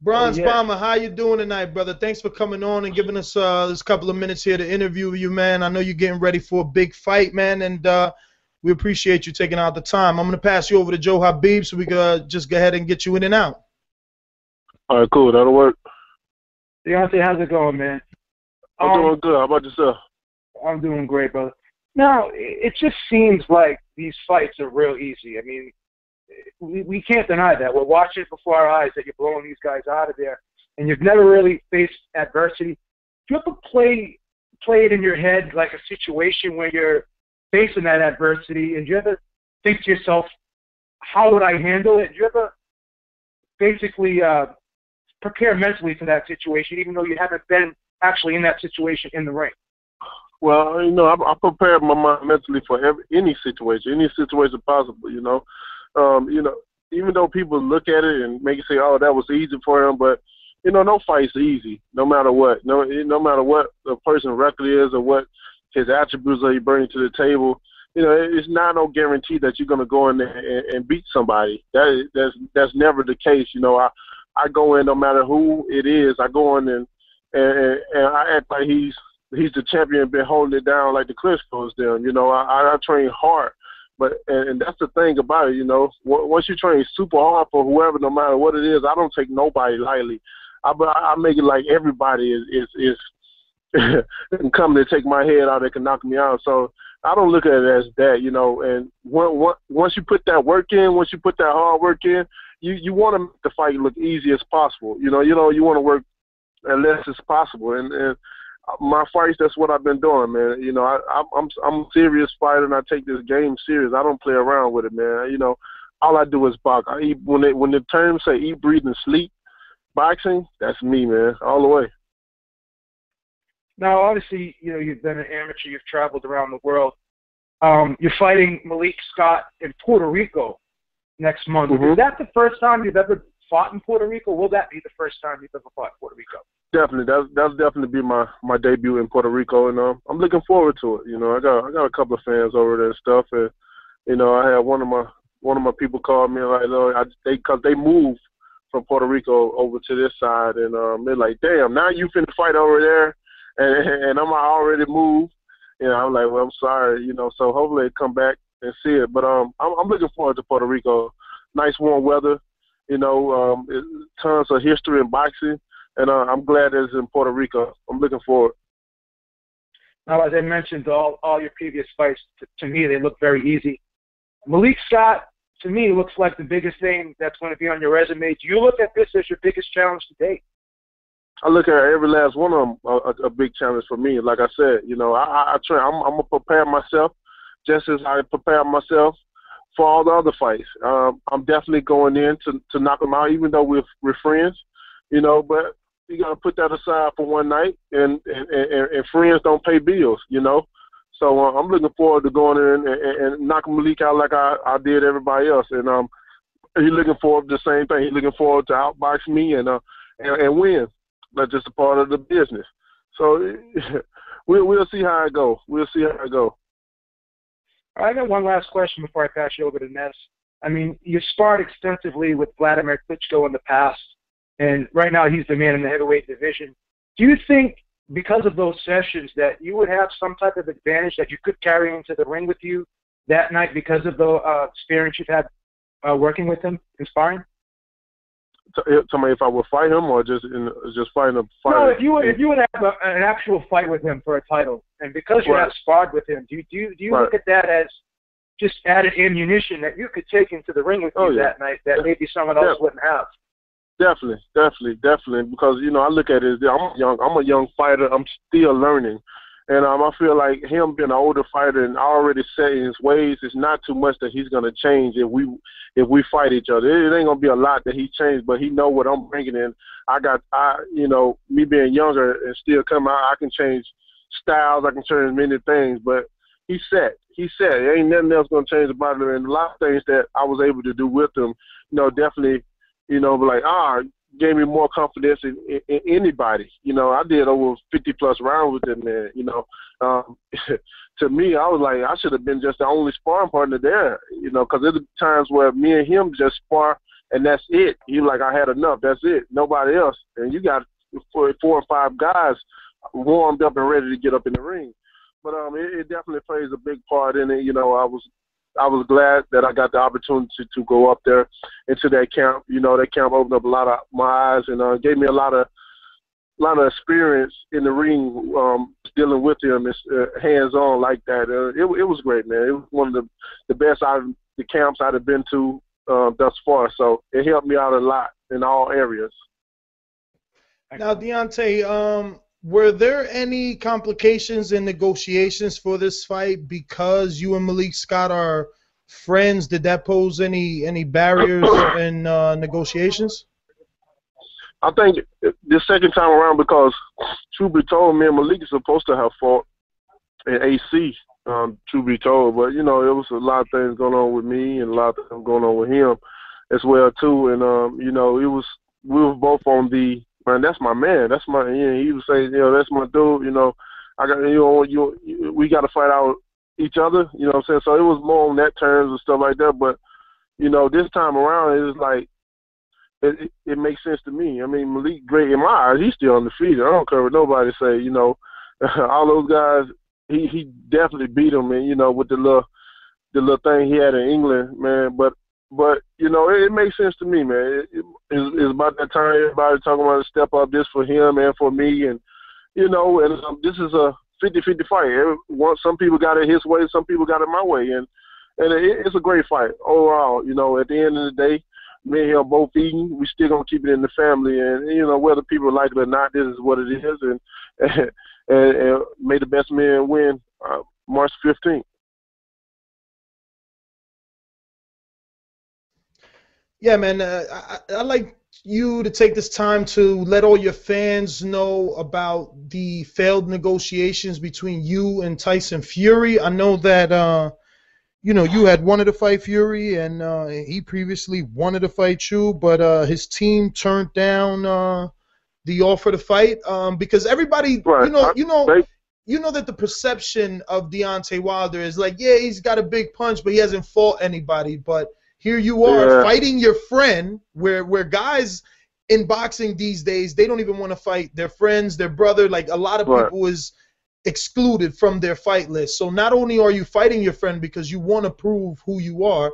Oh Bronze yes. Bomber, how you doing tonight, brother? Thanks for coming on and giving us this couple of minutes here to interview you, man. I know you're getting ready for a big fight, man, and we appreciate you taking out the time. I'm gonna pass you over to Joe Habib so we can just go ahead and get you in and out. All right, cool. That'll work. Deontay, how's it going, man? I'm Um, doing good. How about yourself? I'm doing great, brother. Now, it just seems like these fights are real easy. I mean, we can't deny that. We're watching it before our eyes that you're blowing these guys out of there, and you've never really faced adversity. Do you ever play it in your head like a situation where you're facing that adversity, and do you ever think to yourself, how would I handle it? Do you ever basically prepare mentally for that situation, even though you haven't been actually in that situation in the ring? Well, I prepared my mind mentally for any situation possible. Even though people look at it and make it say, "Oh, that was easy for him," but no fight's easy, no matter what. No matter what the person's record is or what his attributes are he bringing to the table. It's not no guarantee that you're gonna go in there and beat somebody. That's never the case. I go in no matter who it is. I go in and I act like he's the champion, been holding it down like the Klitschko's doing. I train hard, and that's the thing about it. Once you train super hard for whoever, no matter what it is, I don't take nobody lightly. I make it like everybody is coming to take my head out. They can knock me out. So I don't look at it as that. And once you put that work in, once you put that hard work in, you want to make the fight look easy as possible. You want to work as less as possible. And my fights, that's what I've been doing, man. I'm a serious fighter, and I take this game serious. I don't play around with it, man. All I do is box. I eat when the terms say eat, breathe, and sleep. Boxing, that's me, man, all the way. Now, obviously, you've been an amateur. You've traveled around the world. You're fighting Malik Scott in Puerto Rico next month. Mm-hmm. Is that the first time you've ever fought in Puerto Rico? Will that be the first time you've ever fought in Puerto Rico? Definitely, that'll definitely be my debut in Puerto Rico, and I'm looking forward to it. I got a couple of fans over there and stuff, and I had one of my people call me like, because they moved from Puerto Rico over to this side, and they're like, damn, now you finna fight over there, and I'm already moved. I'm like, well, I'm sorry, so hopefully they come back and see it. But I'm looking forward to Puerto Rico. Nice warm weather, tons of history in boxing. And I'm glad it's in Puerto Rico. I'm looking forward. Now, as I mentioned, all your previous fights, to me, they look very easy. Malik Scott, to me, looks like the biggest thing that's going to be on your resume. Do you look at this as your biggest challenge to date? I look at every last one of them a big challenge for me. Like I said, I try. I'm gonna prepare myself just as I prepare myself for all the other fights. I'm definitely going in to knock them out, even though we're friends. But you gotta put that aside for one night, and friends don't pay bills. So I'm looking forward to going in and knocking Malik out like I did everybody else, and he's looking forward to the same thing. He's looking forward to outbox me and win. That's just a part of the business. So we'll see how it goes. We'll see how it goes. I got one last question before I pass you over to Ness. I mean, you sparred extensively with Vladimir Klitschko in the past, and right now he's the man in the heavyweight division. Do you think, because of those sessions, that you would have some type of advantage that you could carry into the ring with you that night because of the experience you've had working with him in sparring? Tell me if I would fight him or just fighting a fight. No, if you would have an actual fight with him for a title, and because you have sparred with him, do you look at that as just added ammunition that you could take into the ring with you that night that maybe someone else wouldn't have? Definitely. Because I look at it as I'm a young fighter. I'm still learning, and I feel like him being an older fighter and already set in his ways, it's not too much that he's gonna change if we fight each other. It ain't gonna be a lot that he changed, but he know what I'm bringing in. Me being younger and still coming out, I can change styles, I can change many things, but he's set. There ain't nothing else gonna change about him, and a lot of things that I was able to do with him, definitely. Gave me more confidence in anybody. I did over 50-plus rounds with him, man. To me, I was like, I should have been just the only sparring partner there, because there's times where me and him just spar and that's it. He was like, I had enough. That's it. Nobody else. And you got 4 or 5 guys warmed up and ready to get up in the ring. But it definitely plays a big part in it. You know, I was glad that I got the opportunity to go up there into that camp. You know, that camp opened up a lot of my eyes and gave me a lot of experience in the ring, dealing with him, hands-on like that. It was great, man. It was one of the best the camps I'd have been to thus far. So it helped me out a lot in all areas. Now, Deontay, were there any complications in negotiations for this fight because you and Malik Scott are friends? Did that pose any barriers in negotiations? I think this second time around, because truth be told, me and Malik is supposed to have fought in AC, truth be told. But, you know, there was a lot of things going on with me and a lot of things going on with him as well, too. And, you know, we were both on the, man, that's my man. That's my, he was saying, you know, that's my dude. You know, we got to fight out each other, you know what I'm saying? So it was more on that terms and stuff like that. But, you know, this time around, it was like, it makes sense to me. I mean, Malik, great in my eyes, he's still undefeated. I don't care what nobody say, you know. All those guys, he definitely beat them, and, you know, with the little thing he had in England, man. But you know, it makes sense to me, man. It's about that time everybody talking about to step up this for him and for me, and, you know, and this is a 50-50 fight. Some people got it his way, some people got it my way, and it's a great fight overall. You know, at the end of the day, me and him both eating, we still gonna keep it in the family, and, you know, whether people like it or not, this is what it is, and may the best man win March 15th. Yeah, man, I'd like you to take this time to let all your fans know about the failed negotiations between you and Tyson Fury. I know that you know, you had wanted to fight Fury, and he previously wanted to fight you, but his team turned down the offer to fight because everybody, right. you know that the perception of Deontay Wilder is like, yeah, he's got a big punch, but he hasn't fought anybody. But here you are fighting your friend, where guys in boxing these days, they don't even want to fight their friends, their brother. Like, a lot of people is excluded from their fight list. So not only are you fighting your friend because you want to prove who you are,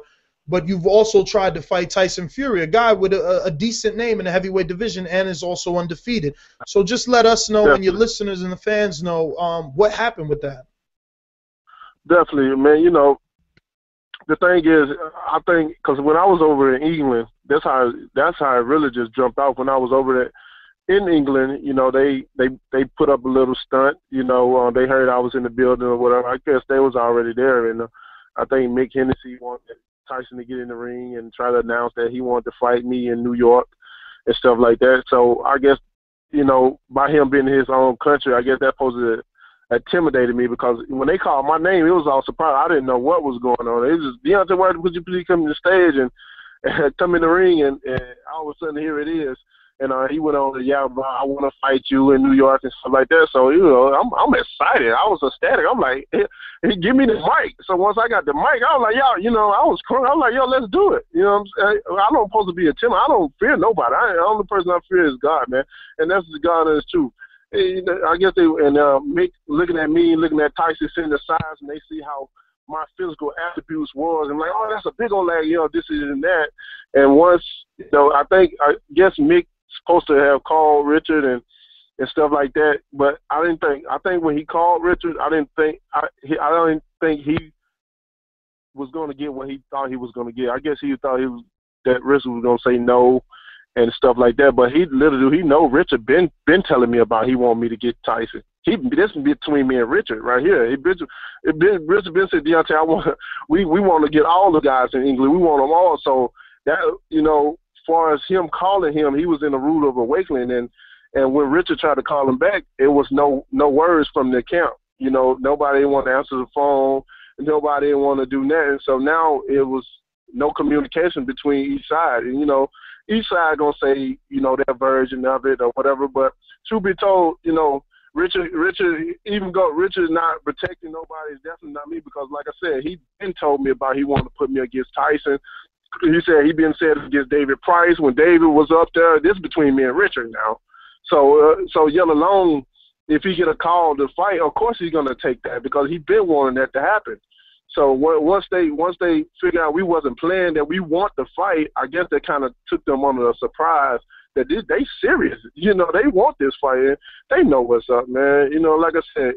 but you've also tried to fight Tyson Fury, a guy with a decent name in the heavyweight division and is also undefeated. So just let us know and your listeners and the fans know what happened with that. Definitely, man. You know, the thing is, I think, because when I was over in England, that's how it really just jumped off. When I was over there in England, you know, they put up a little stunt. You know, they heard I was in the building or whatever. I guess they was already there, and I think Mick Hennessy wanted Tyson to get in the ring and try to announce that he wanted to fight me in New York and stuff like that. So I guess, you know, by him being in his own country, I guess that supposed to intimidated me, because when they called my name, it was all surprise. I didn't know what was going on. It was just, Deontay, why would you please come to the stage and come in the ring, and all of a sudden here it is. And he went on to yell about, I want to fight you in New York and stuff like that. So, you know, I'm excited. I was ecstatic. I'm like, hey, give me the mic. So once I got the mic, I was like, yo, you know, I was crying. I was like, yo, let's do it. You know what I'm saying? I don't supposed to be a timid. I don't fear nobody. The only person I fear is God, man. And that's the God and it's true. I guess Mick looking at me, looking at Tyson sitting the sides, and they see how my physical attributes was, and like, oh, that's a big old leg, you know, this is and that. And once, you know, I guess Mick supposed to have called Richard and stuff like that, but I think when he called Richard, I didn't think he was going to get what he thought he was going to get. I guess he thought that Richard was going to say no and stuff like that, but he know Richard been telling me about he want me to get Tyson. This is between me and Richard right here. Richard been said, Deontay, we want to get all the guys in England. We want them all. So that, you know, as far as him calling him, he was in a rude of awakening, and when Richard tried to call him back, it was no words from the camp. You know, nobody wanted to answer the phone, nobody want to do nothing. So now it was no communication between each side, and, you know, each side gonna say, you know, their version of it or whatever. But truth be told, you know, Richard not protecting nobody is definitely not me, because like I said, he been told me about he wanted to put me against Tyson, he said he been said against David Price when David was up there. This is between me and Richard now. So Yellow Long, if he get a call to fight, of course he's gonna take that because he's been wanting that to happen. So once they figured out we wasn't playing, that we want the fight, I guess that kind of took them under a surprise that they serious. You know, they want this fight. And they know what's up, man. You know, like I said,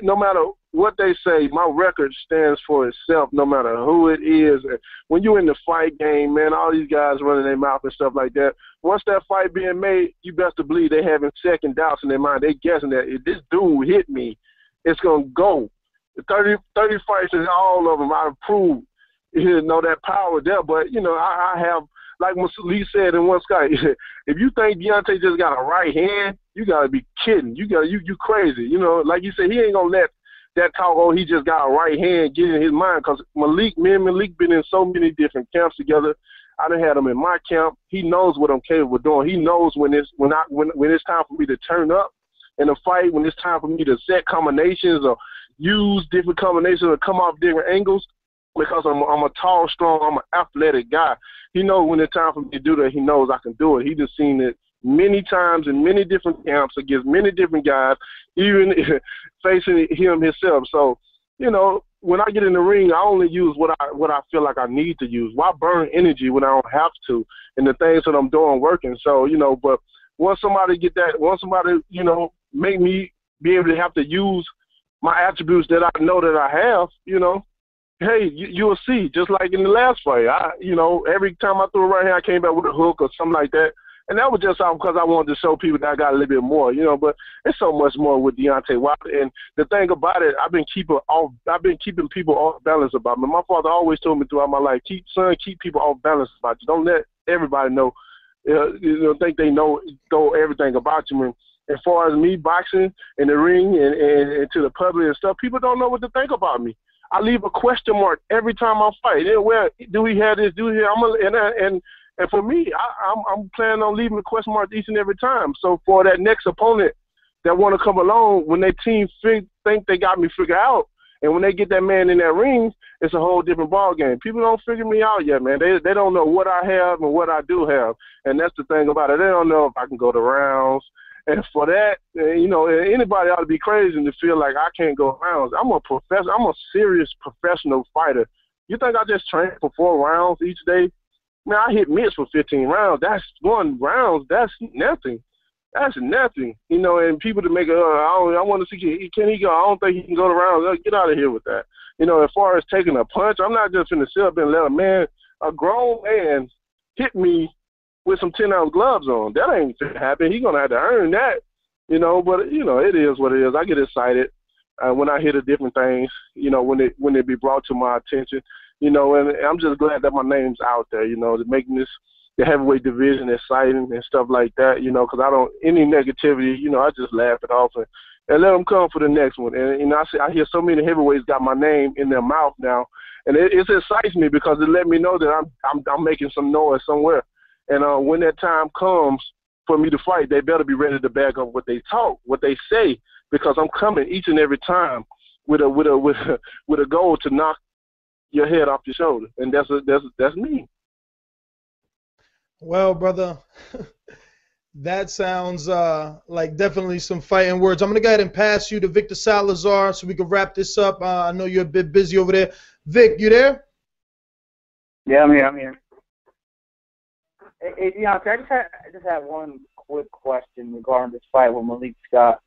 no matter what they say, my record stands for itself no matter who it is. And when you're in the fight game, man, all these guys running their mouth and stuff like that, once that fight being made, you best to believe they having second doubts in their mind. They guessing that if this dude hit me, it's going to go. The 30 fights and all of them, I've proved, you know, that power there. But, you know, I have, like Malik said in one Sky, if you think Deontay just got a right hand, you got to be kidding. You crazy. You know, like you said, he ain't going to let that talk, oh, he just got a right hand get in his mind. Because me and Malik been in so many different camps together. I done had him in my camp. He knows what I'm capable of doing. He knows when it's time for me to turn up in a fight, when it's time for me to set combinations or use different combinations or come off different angles, because I'm a tall, strong, I'm an athletic guy. He knows when it's time for me to do that. He knows I can do it. He just seen it many times in many different camps against many different guys, even facing him himself. So, you know, when I get in the ring, I only use what I feel like I need to use. Why burn energy when I don't have to? And the things that I'm doing working. So, you know, but once somebody, you know, make me be able to have to use my attributes that I know that I have, you know, hey, you'll see. Just like in the last fight, you know, every time I threw a right hand, I came back with a hook or something like that. And that was just because I wanted to show people that I got a little bit more, you know. But it's so much more with Deontay Wilder. And the thing about it, I've been keeping people off balance about me. My father always told me throughout my life, keep people off balance about you. Don't let everybody know, think they know everything about you. And as far as me boxing in the ring and to the public and stuff, people don't know what to think about me. I leave a question mark every time I fight. Well, do we have this? Do we have? And for me, I'm planning on leaving a question mark each and every time. So for that next opponent that want to come along, when their team think they got me figured out, and when they get that man in that ring, it's a whole different ball game. People don't figure me out yet, man. They don't know what I have and what I do have, and that's the thing about it. They don't know if I can go to rounds. And for that, you know, anybody ought to be crazy to feel like I can't go rounds. I'm a professional. I'm a serious professional fighter. You think I just train for 4 rounds each day? Man, I hit mitts for 15 rounds. That's 1 round. That's nothing. That's nothing. You know, and people to make I want to see, can he go? I don't think he can go to rounds. Get out of here with that. You know, as far as taking a punch, I'm not just going to sit up and let a grown man hit me with some 10-ounce gloves on. That ain't going to happen. He's going to have to earn that, you know. But, you know, it is what it is. I get excited when I hear the different things, you know, when it be brought to my attention, you know, and I'm just glad that my name's out there, you know, to making the heavyweight division exciting and stuff like that, you know, because any negativity, you know, I just laugh it off and let them come for the next one. And you know, I hear so many heavyweights got my name in their mouth now, and it excites me because it let me know that I'm making some noise somewhere. And when that time comes for me to fight, they better be ready to back up what they talk, what they say, because I'm coming each and every time with a goal to knock your head off your shoulder, and that's me. Well, brother, that sounds like definitely some fighting words. I'm gonna go ahead and pass you to Victor Salazar so we can wrap this up. I know you're a bit busy over there. Vic, you there? Yeah, I'm here. Hey, Deontay, I just had one quick question regarding this fight with Malik Scott.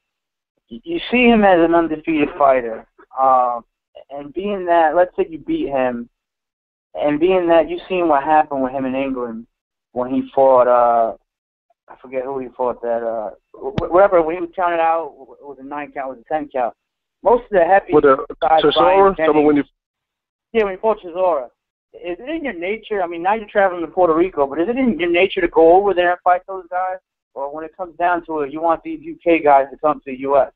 You see him as an undefeated fighter, and being that, let's say you beat him, and being that you've seen what happened with him in England when he fought, I forget who he fought that, whatever, when he was counted out, it was a 9 count, it was a 10 count. Most of the heavy guys, when he fought Chisora. Is it in your nature? I mean, now you're traveling to Puerto Rico, but is it in your nature to go over there and fight those guys? Or when it comes down to it, you want these UK guys to come to the US?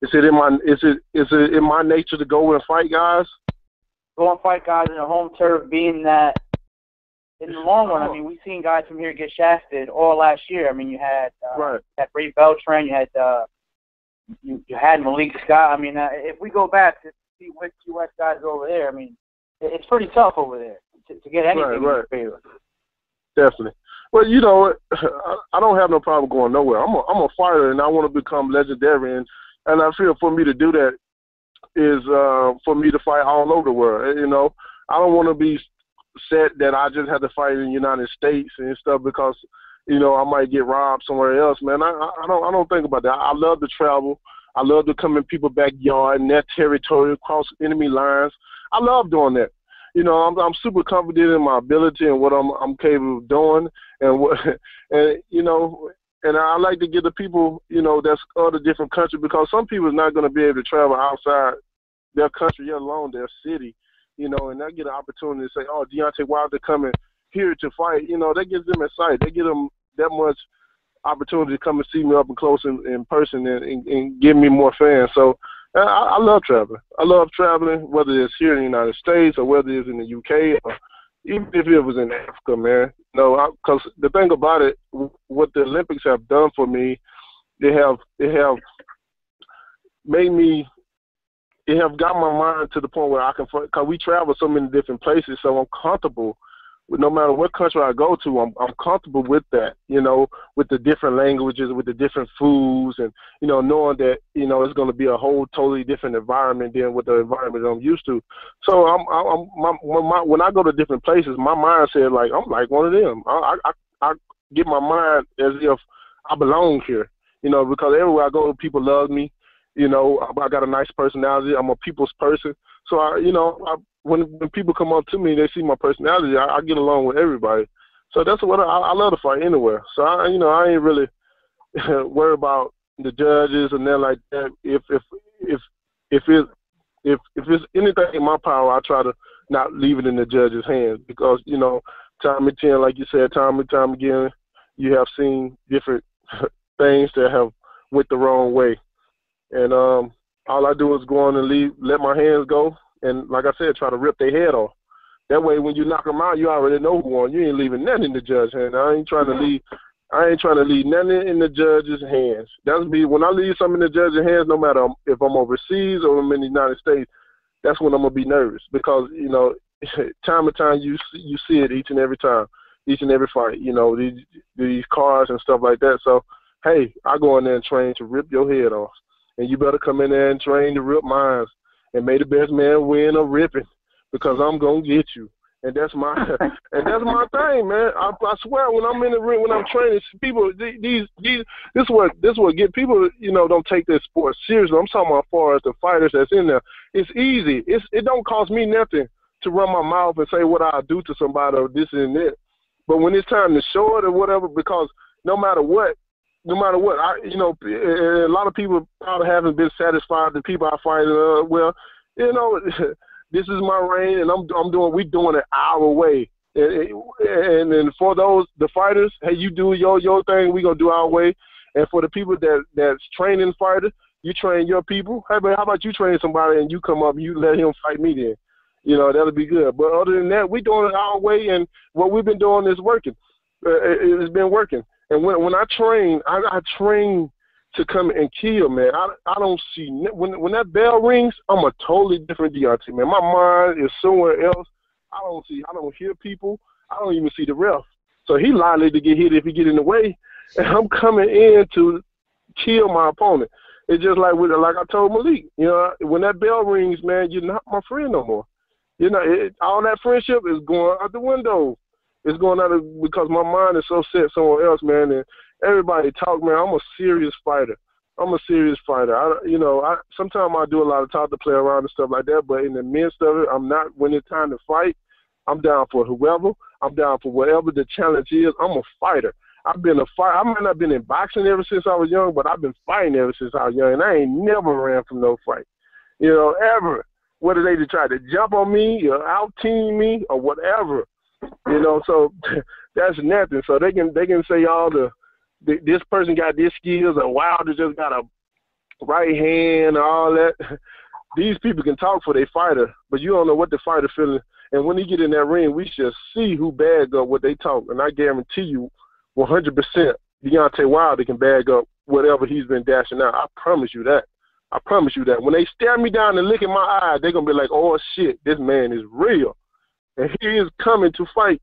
Is it in my nature to go and fight guys? Go and fight guys in their home turf, being that in the long run, I mean, we've seen guys from here get shafted all last year. I mean, you had Ray Beltran, you had Malik Scott. I mean, if we go back to see which US guys over there, I mean, it's pretty tough over there to get anything in your favor. Definitely. Well, you know, I don't have no problem going nowhere. I'm a fighter, and I want to become legendary, and I feel for me to do that is for me to fight all over the world. You know, I don't want to be set that I just have to fight in the United States and stuff because, you know, I might get robbed somewhere else, man. I don't think about that. I love to travel. I love to come in people's backyard, in their territory, across enemy lines. I love doing that. You know, I'm super confident in my ability and what I'm capable of doing, and you know, and I like to get the people, you know, that's other different countries, because some people is not going to be able to travel outside their country, let alone their city, you know, and they get an opportunity to say, oh, Deontay Wilder coming here to fight. You know, that gives them excited. They get them that much opportunity to come and see me up and close in person and give me more fans. So I love traveling. I love traveling, whether it's here in the United States or whether it's in the UK or even if it was in Africa, man. No, because the thing about it, what the Olympics have done for me, they have made me. It have got my mind to the point where I can, because we travel so many different places, so I'm comfortable with no matter what country I go to, I'm comfortable with that, you know, with the different languages, with the different foods, and, you know, knowing that, you know, it's going to be a whole totally different environment than what the environment I'm used to. So when I go to different places, my mindset, like, I'm like one of them. I get my mind as if I belong here, you know, because everywhere I go, people love me. You know, I got a nice personality. I'm a people's person. So, when people come up to me, they see my personality, I get along with everybody. So that's what I love to fight anywhere. So, I ain't really worried about the judges and then like that. If it's anything in my power, I try to not leave it in the judges' hands because, you know, time and time, like you said, time and time again, you have seen different things that have went the wrong way. And all I do is go on and let my hands go, and like I said, try to rip their head off. That way, when you knock them out, you already know who won. You ain't leaving nothing in the judge's hand. I ain't trying to leave nothing in the judge's hands. That's me. When I leave something in the judge's hands, no matter if I'm overseas or I'm in the United States, that's when I'm gonna be nervous because, you know, time and time you see it each and every time, each and every fight. You know, these cars and stuff like that. So, hey, I go in there and train to rip your head off. And you better come in there and train to rip mine. And may the best man win a ripping because I'm going to get you. And that's my thing, man. I swear, when I'm in the ring, when I'm training, people, this what get people, you know, don't take this sport seriously. I'm talking about as far as the fighters that's in there. It's easy. It don't cost me nothing to run my mouth and say what I do to somebody or this and that. But when it's time to show it or whatever, because no matter what, a lot of people probably haven't been satisfied. The people I fight, well, you know, this is my reign, and we're doing it our way. And for the fighters, hey, you do your thing, we gonna do our way. And for the people that's training fighters, you train your people. Hey, but how about you train somebody and you come up and you let him fight me then? You know, that'll be good. But other than that, we doing it our way, and what we've been doing is working. It's been working. And when I train, I train to come and kill, man. I don't see – when that bell rings, I'm a totally different Deontay, man. My mind is somewhere else. I don't hear people. I don't even see the ref. So he likely to get hit if he get in the way. And I'm coming in to kill my opponent. It's just like I told Malik, you know, when that bell rings, man, you're not my friend no more. You know, all that friendship is going out the window. It's going out because my mind is so set somewhere else, man. And everybody talk, man. I'm a serious fighter. Sometimes I do a lot of talk to play around and stuff like that, but in the midst of it, I'm not. When it's time to fight, I'm down for whoever. I'm down for whatever the challenge is. I'm a fighter. I've been a fighter. I might not have been in boxing ever since I was young, but I've been fighting ever since I was young, and I ain't never ran from no fight, you know, ever. Whether they try to jump on me or out-team me or whatever. You know, so that's nothing. So they can say all this person got this skills and Wilder just got a right hand and all that. These people can talk for their fighter, but you don't know what the fighter feeling. And when he get in that ring, we should see who bags up what they talk. And I guarantee you 100% Deontay Wilder can bag up whatever he's been dashing out. I promise you that. I promise you that. When they stare me down and look in my eyes, they're going to be like, oh, shit, this man is real. And he is coming to fight.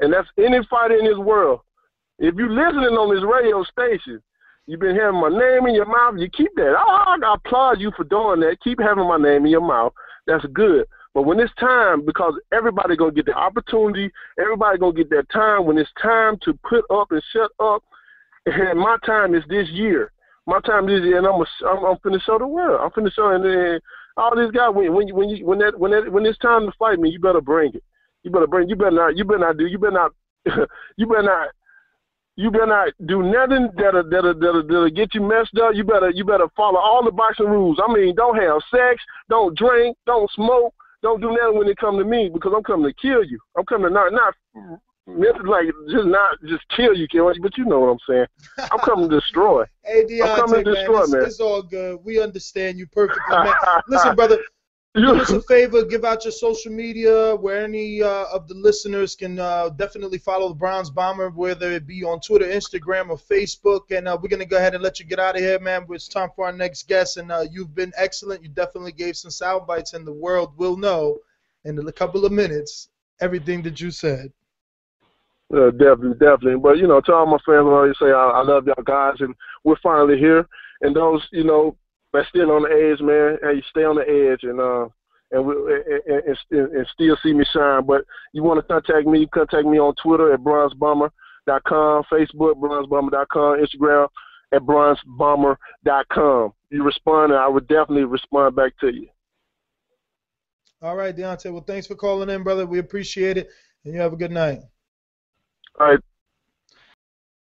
And that's any fighter in this world. If you're listening on this radio station, you've been having my name in your mouth, you keep that. I applaud you for doing that. Keep having my name in your mouth. That's good. But when it's time, because everybody going to get the opportunity, everybody going to get that time, when it's time to put up and shut up, and my time is this year. My time is this year, and I'm finna show the world. I'm finna show, and then all these guys, when it's time to fight me, you better bring it. You better not do nothing that'll get you messed up. You better follow all the boxing rules. I mean, don't have sex, don't drink, don't smoke, don't do nothing when it comes to me, because I'm coming to kill you. I'm coming to not just kill you, but you know what I'm saying. I'm coming to destroy. Hey, Deontay, I'm coming to destroy, man. It's all good. We understand you perfectly, man. Listen, brother, do us a favor, give out your social media where any of the listeners can definitely follow the Bronze Bomber, whether it be on Twitter, Instagram, or Facebook. And we're going to go ahead and let you get out of here, man. It's time for our next guest, and you've been excellent. You definitely gave some sound bites, and the world will know in a couple of minutes everything that you said. Definitely. But, you know, to all my fans, I always say I love y'all guys, and we're finally here. And those, you know, that's still on the edge, man, hey, stay on the edge and still see me shine. But you want to contact me on Twitter at bronzebomber.com, Facebook, bronzebomber.com, Instagram at bronzebomber.com. You respond, and I would definitely respond back to you. All right, Deontay. Well, thanks for calling in, brother. We appreciate it, and you have a good night. All right.